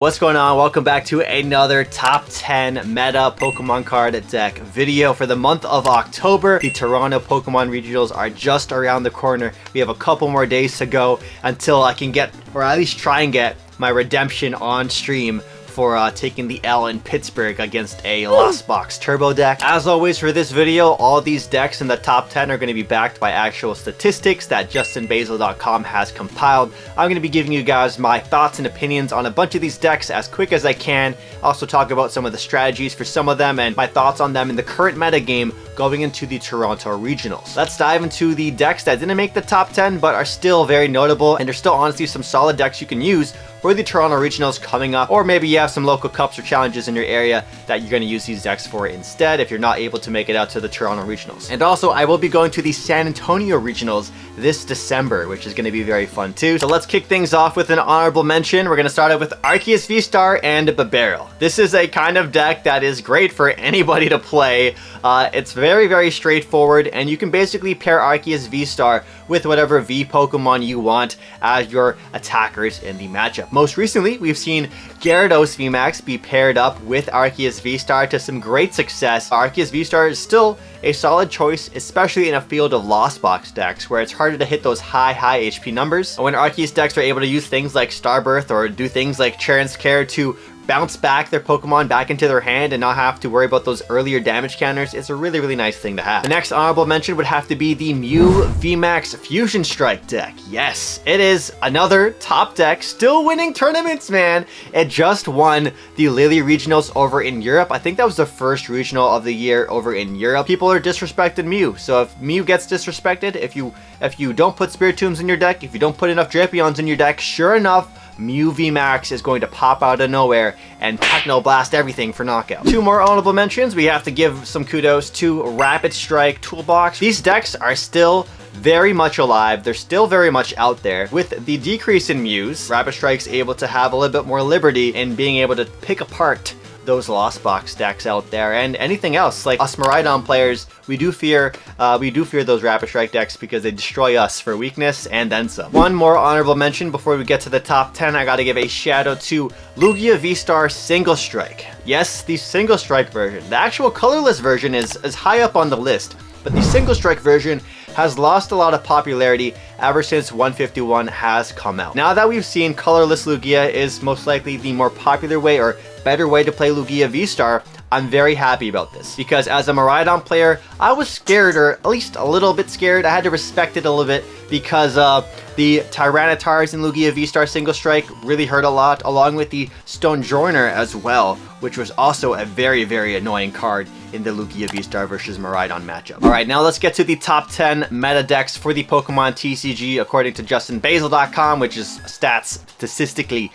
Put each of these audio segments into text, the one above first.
What's going on? Welcome back to another top 10 meta Pokemon card deck video for the month of October. The Toronto Pokemon Regionals are just around the corner. We have a couple more days to go until I can get, or at least try and get, my redemption on stream for taking the L in Pittsburgh against a Lost Box Turbo deck. As always for this video, all these decks in the top 10 are going to be backed by actual statistics that JustinBasil.com has compiled. I'm going to be giving you guys my thoughts and opinions on a bunch of these decks as quick as I can. Also talk about some of the strategies for some of them and my thoughts on them in the current meta game going into the Toronto Regionals. Let's dive into the decks that didn't make the top 10 but are still very notable, and there's still honestly some solid decks you can use for the Toronto Regionals coming up, or maybe you have some local cups or challenges in your area that you're going to use these decks for instead if you're not able to make it out to the Toronto Regionals. And also, I will be going to the San Antonio Regionals this December, which is going to be very fun too. So let's kick things off with an honorable mention. We're going to start out with Arceus V-Star and Babarill. This is a kind of deck that is great for anybody to play. It's very straightforward, and you can basically pair Arceus V-Star with whatever V Pokemon you want as your attackers in the matchup. Most recently, we've seen Gyarados VMAX be paired up with Arceus V-Star to some great success. Arceus V-Star is still a solid choice, especially in a field of Lost Box decks where it's harder to hit those high HP numbers. When Arceus decks are able to use things like Starbirth or do things like Charon's Care to bounce back their Pokemon back into their hand and not have to worry about those earlier damage counters, it's a really nice thing to have. The next honorable mention would have to be the Mew VMAX Fusion Strike deck. Yes, it is another top deck, still winning tournaments, man. It just won the Lily Regionals over in Europe. I think that was the first regional of the year over in Europe. People are disrespecting Mew, so if Mew gets disrespected, if you don't put Spiritombs in your deck, if you don't put enough Drapions in your deck, sure enough, Mew VMAX is going to pop out of nowhere and Techno Blast everything for knockout. Two more honorable mentions. We have to give some kudos to Rapid Strike Toolbox. These decks are still very much alive. They're still very much out there. With the decrease in Mews, Rapid Strike's able to have a little bit more liberty in being able to pick apart those Lost Box decks out there and anything else. Like us Miraidon players, we do fear those Rapid Strike decks because they destroy us for weakness and then some. One more honorable mention before we get to the top 10. I gotta give a shout out to Lugia V-Star Single Strike. Yes, the Single Strike version. The actual colorless version is high up on the list, but the Single Strike version has lost a lot of popularity ever since 151 has come out. Now that we've seen colorless Lugia is most likely the more popular way or better way to play Lugia V-Star, I'm very happy about this because as a Miraidon player, I was scared, or at least a little bit scared. I had to respect it a little bit because the Tyrannitars in Lugia V-Star Single Strike really hurt a lot, along with the Stonejourner as well, which was also a very annoying card in the Lugia V-Star versus Miraidon matchup. Alright, now let's get to the top 10 meta decks for the Pokemon TCG according to JustinBasil.com, which is statistically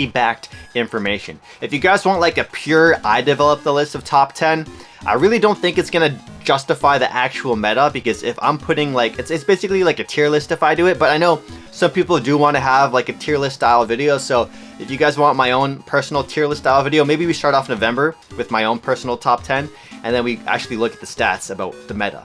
backed information. If you guys want like a pure, I developed the list of top 10, I really don't think it's gonna justify the actual meta, because if I'm putting like, it's basically like a tier list if I do it, but I know some people do want to have like a tier list style video, so if you guys want my own personal tier list style video, maybe we start off November with my own personal top 10, and then we actually look at the stats about the meta.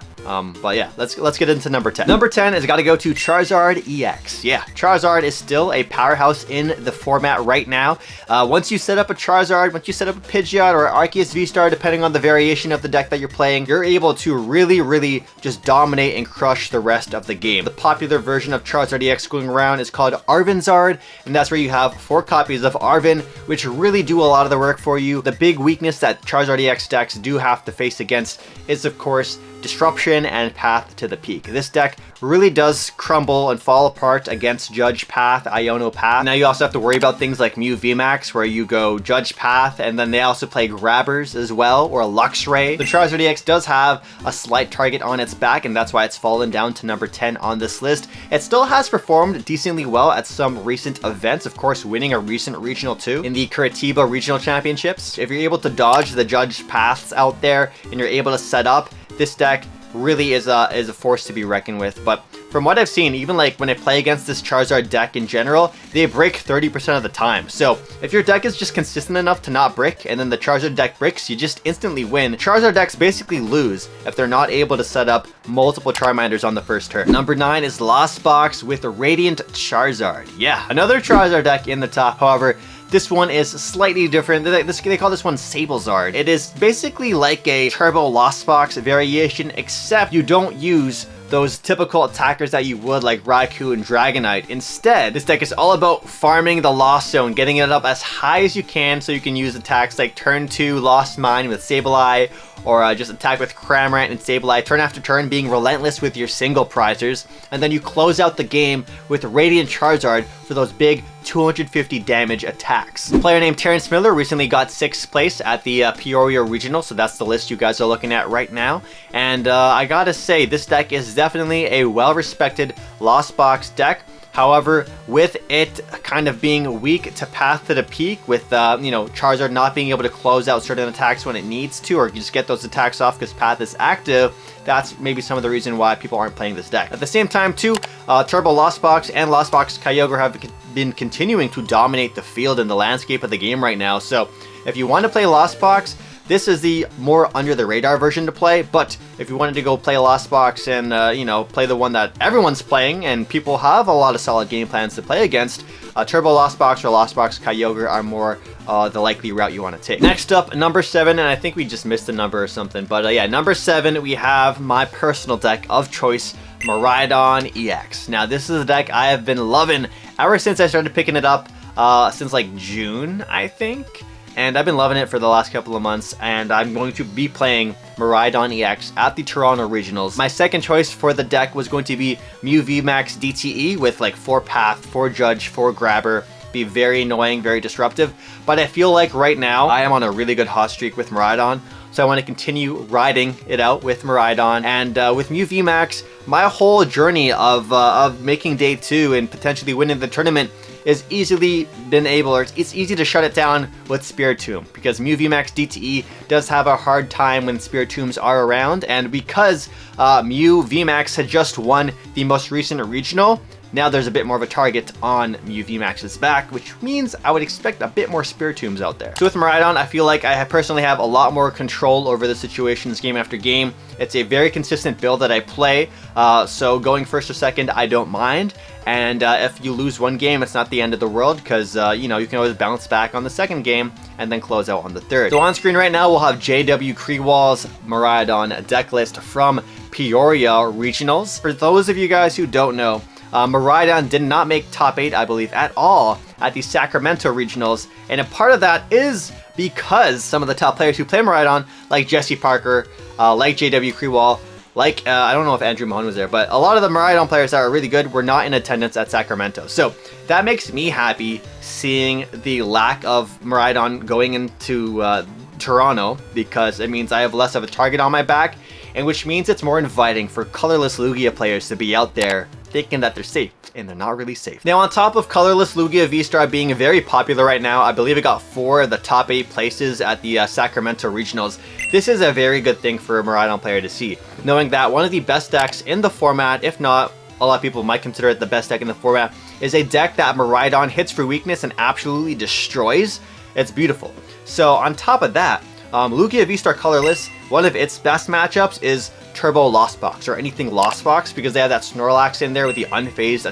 But yeah, let's get into number 10. Number 10 has got to go to Charizard EX. Yeah, Charizard is still a powerhouse in the format right now. Once you set up a Charizard, once you set up a Pidgeot or Arceus V-Star, depending on the variation of the deck that you're playing, you're able to really just dominate and crush the rest of the game. The popular version of Charizard EX going around is called Arvinzard, and that's where you have 4 copies of Arvin, which really do a lot of the work for you. The big weakness that Charizard EX decks do have to face against is, of course, Disruption and Path to the Peak. This deck really does crumble and fall apart against Judge Path, Iono Path. Now you also have to worry about things like Mew VMAX, where you go Judge Path, and then they also play Grabbers as well, or Luxray. The Charizard EX does have a slight target on its back, and that's why it's fallen down to number 10 on this list. It still has performed decently well at some recent events, of course winning a recent regional too in the Curitiba Regional Championships. If you're able to dodge the Judge Paths out there and you're able to set up, this deck really is a force to be reckoned with. But from what I've seen, even like when I play against this Charizard deck in general, they break 30% of the time. So if your deck is just consistent enough to not brick, and then the Charizard deck bricks, you just instantly win. Charizard decks basically lose if they're not able to set up multiple Charmanders on the first turn. Number 9 is Lost Box with Radiant Charizard. Yeah, another Charizard deck in the top. However, This one is slightly different. They call this one Sablezard. It is basically like a Turbo Lost Box variation, except you don't use those typical attackers that you would like Raikou and Dragonite. Instead, this deck is all about farming the Lost Zone, getting it up as high as you can so you can use attacks like turn 2 Lost Mine with Sableye, or just attack with Cramorant and Sableye turn after turn, being relentless with your single prizers, and then you close out the game with Radiant Charizard for those big 250 damage attacks. A player named Terrence Miller recently got 6th place at the Peoria Regional, so that's the list you guys are looking at right now. And I gotta say, this deck is definitely a well-respected Lost Box deck. However, with it kind of being weak to Path to the Peak, with you know, Charizard not being able to close out certain attacks when it needs to, or just get those attacks off because Path is active, that's maybe some of the reason why people aren't playing this deck. At the same time too, Turbo Lost Box and Lost Box Kyogre have been continuing to dominate the field and the landscape of the game right now. So if you want to play Lost Box, this is the more under the radar version to play, but if you wanted to go play Lost Box and, you know, play the one that everyone's playing and people have a lot of solid game plans to play against, Turbo Lost Box or Lost Box Kyogre are more the likely route you want to take. Next up, number 7, and I think we just missed a number or something, but yeah, number 7, we have my personal deck of choice, Miraidon EX. Now, this is a deck I have been loving ever since I started picking it up, since like June, I think. And I've been loving it for the last couple of months, and I'm going to be playing Miraidon EX at the Toronto Regionals. My second choice for the deck was going to be Mew VMAX DTE with like 4 Path, 4 Judge, 4 Grabber. Be very annoying, very disruptive, but I feel like right now I am on a really good hot streak with Miraidon, so I want to continue riding it out with Miraidon. And with Mew VMAX, my whole journey of making day 2 and potentially winning the tournament is easily been able, or it's easy to shut it down with Spiritomb, because Mew VMAX DTE does have a hard time when Spiritombs are around, and because Mew VMAX had just won the most recent regional, now there's a bit more of a target on Mew VMAX's back, which means I would expect a bit more Spiritombs out there. So with Miraidon, I feel like I personally have a lot more control over the situations game after game. It's a very consistent build that I play, so going first or second, I don't mind. And if you lose one game, it's not the end of the world, because you know, you can always bounce back on the second game and then close out on the third. So on screen right now, we'll have JW Krewall's Miraidon deck list from Peoria Regionals. For those of you guys who don't know, Miraidon did not make top 8, I believe, at all at the Sacramento Regionals, and a part of that is because some of the top players who play Miraidon, like Jesse Parker, like JW Krewall, like, I don't know if Andrew Mahone was there, but a lot of the Miraidon players that are really good were not in attendance at Sacramento. So that makes me happy seeing the lack of Miraidon going into Toronto, because it means I have less of a target on my back, and which means it's more inviting for colorless Lugia players to be out there thinking that they're safe, and they're not really safe. Now, on top of colorless Lugia V-Star being very popular right now, I believe it got 4 of the top 8 places at the Sacramento Regionals. This is a very good thing for a Miraidon player to see, knowing that one of the best decks in the format, if not, a lot of people might consider it the best deck in the format, is a deck that Miraidon hits for weakness and absolutely destroys. It's beautiful. So on top of that, Lugia V-Star colorless, one of its best matchups is Turbo Lost Box, or anything Lost Box, because they have that Snorlax in there with the unfazed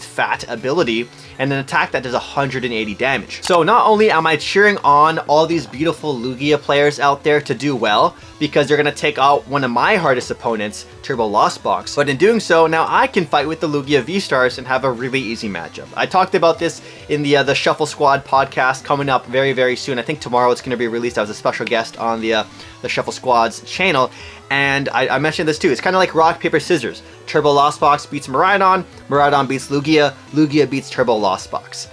fat ability, and an attack that does 180 damage. So not only am I cheering on all these beautiful Lugia players out there to do well, because they're going to take out one of my hardest opponents, Turbo Lost Box, but in doing so, now I can fight with the Lugia V-Stars and have a really easy matchup. I talked about this in the Shuffle Squad podcast coming up very, very soon. I think tomorrow it's going to be released. I was a special guest on the Shuffle Squad's channel, and I mentioned this too. It's kind of like rock, paper, scissors. Turbo Lost Box beats Miraidon, Miraidon beats Lugia, Lugia beats Turbo Lost Box.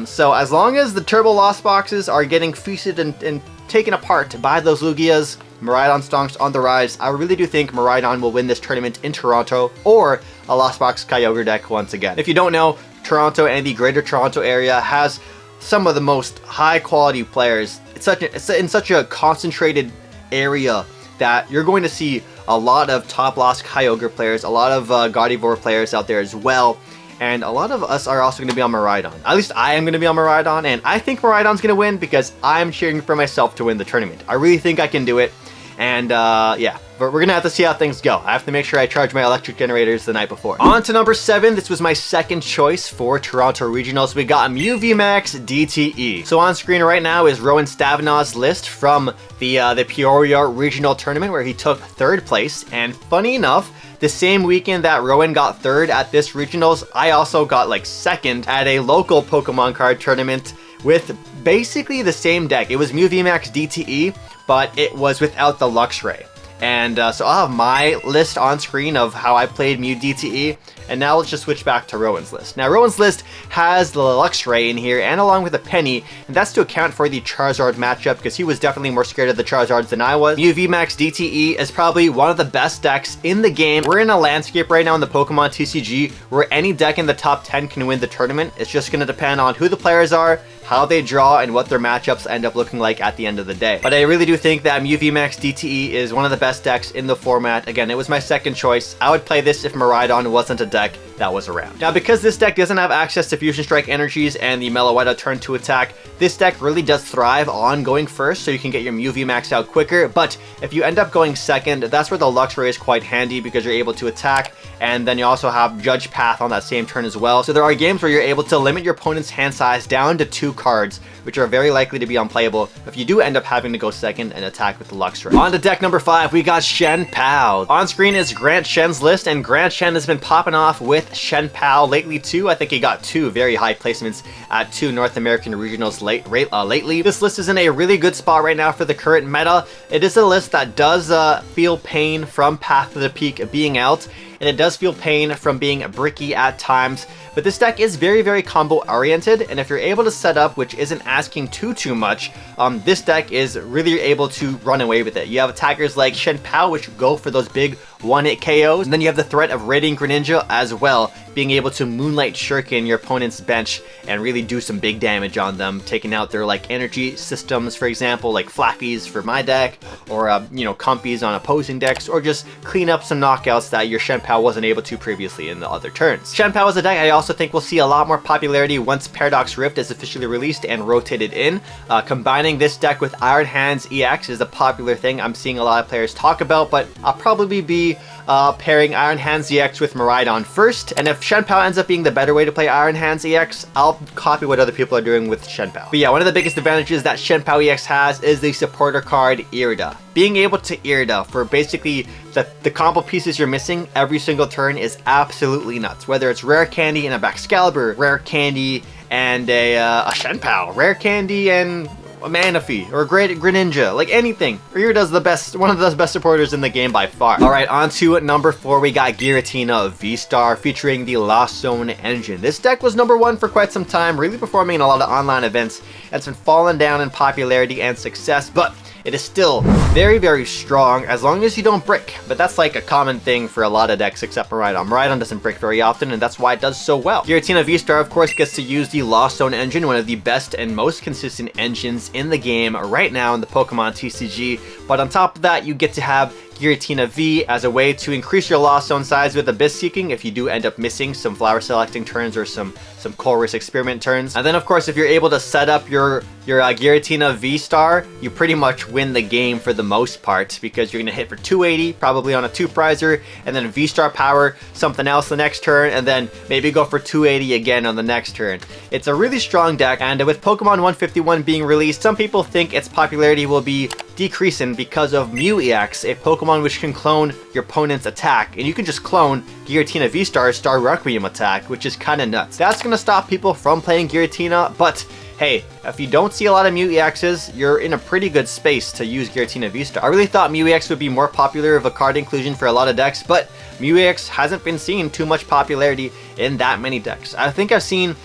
So as long as the Turbo Lost Boxes are getting feasted and taken apart by those Lugias, Miraidon stonks on the rise. I really do think Miraidon will win this tournament in Toronto, or a Lost Box Kyogre deck once again. If you don't know, Toronto and the greater Toronto area has some of the most high quality players. It's in such a concentrated area that you're going to see a lot of top Lost Kyogre players, a lot of Gardevoir players out there as well, and a lot of us are also going to be on Miraidon. At least I am going to be on Miraidon, and I think Miraidon's going to win because I'm cheering for myself to win the tournament. I really think I can do it, and yeah. but we're gonna have to see how things go. I have to make sure I charge my electric generators the night before. On to number 7. This was my second choice for Toronto Regionals. We got Mew VMAX DTE. So on screen right now is Rowan Stavenaw's list from the Peoria Regional Tournament, where he took 3rd place. And funny enough, the same weekend that Rowan got 3rd at this Regionals, I also got like 2nd at a local Pokemon card tournament with basically the same deck. It was Mew VMAX DTE, but it was without the Luxray. And so I'll have my list on screen of how I played Mew DTE, and now let's just switch back to Rowan's list. Now Rowan's list has the Luxray in here, and along with a Penny, and that's to account for the Charizard matchup, because he was definitely more scared of the Charizards than I was. Mew VMAX DTE is probably one of the best decks in the game. We're in a landscape right now in the Pokemon TCG where any deck in the top 10 can win the tournament. It's just going to depend on who the players are, how they draw, and what their matchups end up looking like at the end of the day. But I really do think that Mew VMAX DTE is one of the best decks in the format. Again, it was my second choice. I would play this if Miraidon wasn't a deck that was around. Now, because this deck doesn't have access to Fusion Strike energies and the Meloetta turn to attack, this deck really does thrive on going first, so you can get your Mew VMAX out quicker. But if you end up going second, that's where the Luxray is quite handy, because you're able to attack, and then you also have Judge Path on that same turn as well. So there are games where you're able to limit your opponent's hand size down to 2 cards, which are very likely to be unplayable if you do end up having to go second and attack with the Luxray. On to deck number 5, we got Shen Pao. On screen is Grant Shen's list, and Grant Shen has been popping off with Shen Pao lately too. I think he got 2 very high placements at 2 North American Regionals lately. This list is in a really good spot right now for the current meta. It is a list that does feel pain from Path to the Peak being out, and it does feel pain from being bricky at times. But this deck is very, very combo oriented, and if you're able to set up, which isn't asking too much, this deck is really able to run away with it. You have attackers like Shen Pao, which go for those big one-hit KOs, and then you have the threat of Radiant Greninja as well, being able to Moonlight Shuriken your opponent's bench and really do some big damage on them, taking out their like energy systems, for example, like Flappies for my deck, or you know, Compies on opposing decks, or just clean up some knockouts that your Shen Pao wasn't able to previously in the other turns. Shen Pao is a deck I also think we'll see a lot more popularity once Paradox Rift is officially released and rotated in. Combining this deck with Iron Hands EX is a popular thing I'm seeing a lot of players talk about, but I'll probably be pairing Iron Hands EX with Miraidon first, and if Shen Pao ends up being the better way to play Iron Hands EX, I'll copy what other people are doing with Shen Pao. But yeah, one of the biggest advantages that Shen Pao EX has is the supporter card Irida. Being able to Irida for basically the combo pieces you're missing every single turn is absolutely nuts. Whether it's Rare Candy and a Baxcalibur, Rare Candy and a Shen Pao, Rare Candy and a Manaphy, or a Greninja, like anything. Irida's the best, one of the best supporters in the game by far. Alright, on to number 4, we got Giratina V-Star featuring the Lost Zone engine. This deck was number 1 for quite some time, really performing in a lot of online events, and it's been falling down in popularity and success, but it is still very, very strong as long as you don't brick. But that's like a common thing for a lot of decks except Miraidon. Miraidon doesn't brick very often, and that's why it does so well. Giratina V-Star, of course, gets to use the Lost Zone engine, one of the best and most consistent engines in the game right now in the Pokemon TCG. But on top of that, you get to have Giratina V as a way to increase your Lost Zone size with Abyss Seeking if you do end up missing some flower selecting turns or some Colress experiment turns. And then of course, if you're able to set up your Giratina V-Star, you pretty much win the game for the most part, because you're going to hit for 280 probably on a 2-prizer, and then V-Star power something else the next turn, and then maybe go for 280 again on the next turn. It's a really strong deck, and with Pokemon 151 being released, some people think its popularity will be decreasing because of Mew EX, a Pokemon which can clone your opponent's attack, and you can just clone Giratina V-Star's Star Requiem attack, which is kind of nuts. That's going to stop people from playing Giratina, but hey, if you don't see a lot of Mew EXs, you're in a pretty good space to use Giratina V-Star. I really thought Mew EX would be more popular of a card inclusion for a lot of decks, but Mew EX hasn't been seeing too much popularity in that many decks. I think I've seen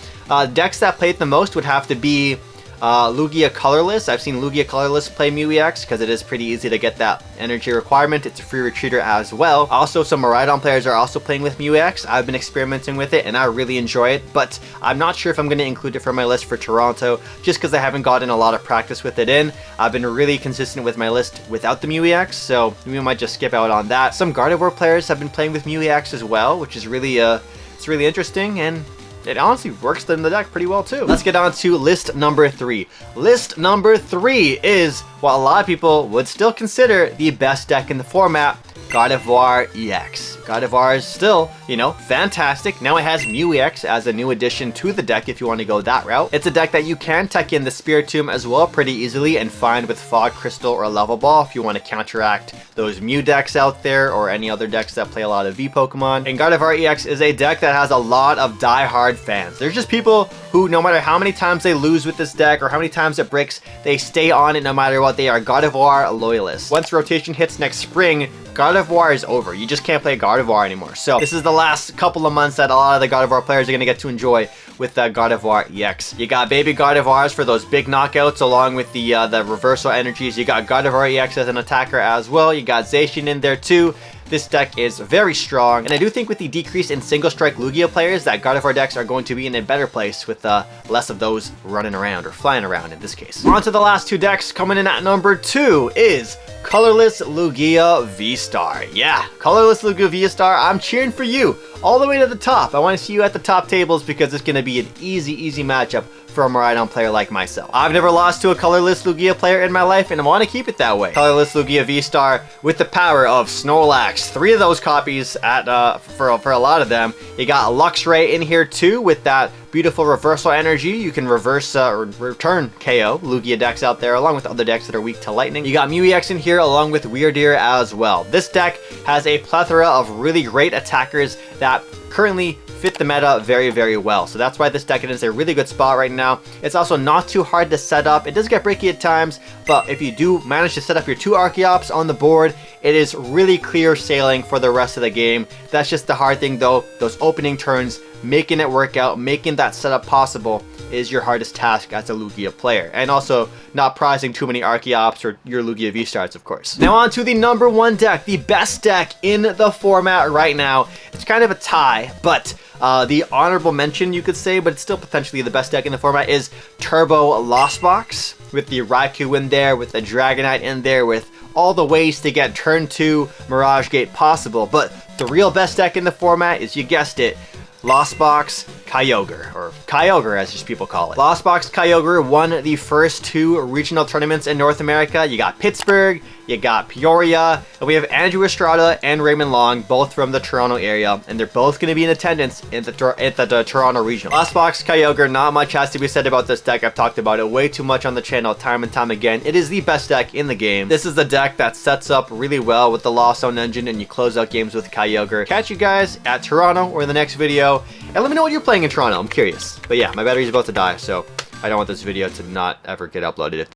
decks that play it the most would have to be Lugia Colorless. I've seen Lugia Colorless play Mew EX because it is pretty easy to get that energy requirement. It's a free retreater as well. Also, some Miraidon players are also playing with Mew EX. I've been experimenting with it and I really enjoy it, but I'm not sure if I'm going to include it for my list for Toronto just because I haven't gotten a lot of practice with it in. I've been really consistent with my list without the Mew EX, so we might just skip out on that. Some Gardevoir players have been playing with Mew EX as well, which is really it's really interesting, and it honestly works in the deck pretty well too. Let's get on to list number 3. List number 3 is what a lot of people would still consider the best deck in the format, Gardevoir EX. Gardevoir is still, you know, fantastic. Now it has Mew EX as a new addition to the deck if you want to go that route. It's a deck that you can tech in the Spiritomb as well pretty easily and find with Fog Crystal or Level Ball if you want to counteract those Mew decks out there or any other decks that play a lot of V Pokemon. And Gardevoir EX is a deck that has a lot of die-hard fans. There's just people who, no matter how many times they lose with this deck or how many times it breaks, they stay on it no matter what. They are Gardevoir loyalists. Once rotation hits next spring, Gardevoir is over. You just can't play Gardevoir anymore. So this is the last couple of months that a lot of the Gardevoir players are going to get to enjoy with Gardevoir EX. You got baby Gardevoirs for those big knockouts along with the reversal energies. You got Gardevoir EX as an attacker as well. You got Zacian in there too. This deck is very strong, and I do think with the decrease in single strike Lugia players that Gardevoir decks are going to be in a better place with less of those running around or flying around in this case. On to the last 2 decks. Coming in at number 2 is Colorless Lugia V-Star. Yeah, Colorless Lugia V-Star, I'm cheering for you all the way to the top. I want to see you at the top tables because it's going to be an easy matchup for a Miraidon player like myself. I've never lost to a Colorless Lugia player in my life, and I want to keep it that way. Colorless Lugia V-Star with the power of Snorlax. 3 of those copies at for a lot of them. You got Luxray in here too with that beautiful reversal energy. You can reverse or return KO Lugia decks out there along with other decks that are weak to lightning. You got Mew EX in here along with Weirdeer as well. This deck has a plethora of really great attackers that currently fit the meta very well. So that's why this deck is a really good spot right now. It's also not too hard to set up. It does get breaky at times, but if you do manage to set up your 2 Archeops on the board, it is really clear sailing for the rest of the game. That's just the hard thing though. Those opening turns, making it work out, making that setup possible is your hardest task as a Lugia player. And also not prizing too many Archeops or your Lugia V-Stars, of course. Now on to the number 1 deck, the best deck in the format right now. It's kind of a tie, but the honorable mention you could say, but it's still potentially the best deck in the format, is Turbo Lost Box with the Raikou in there, with the Dragonite in there, with all the ways to get turn 2 Mirage Gate possible. But the real best deck in the format is, you guessed it, Lost Box Kyogre, or Kyogre as just people call it. Lost Box Kyogre won the first 2 regional tournaments in North America. You got Pittsburgh, you got Peoria, and we have Andrew Estrada and Raymond Long, both from the Toronto area, and they're both going to be in attendance at the Toronto Regional. Lost Box Kyogre, not much has to be said about this deck. I've talked about it way too much on the channel time and time again. It is the best deck in the game. This is the deck that sets up really well with the Lost Zone engine, and you close out games with Kyogre. Catch you guys at Toronto or in the next video, and let me know what you're playing in Toronto. I'm curious. But yeah, my battery's about to die, so I don't want this video to not ever get uploaded.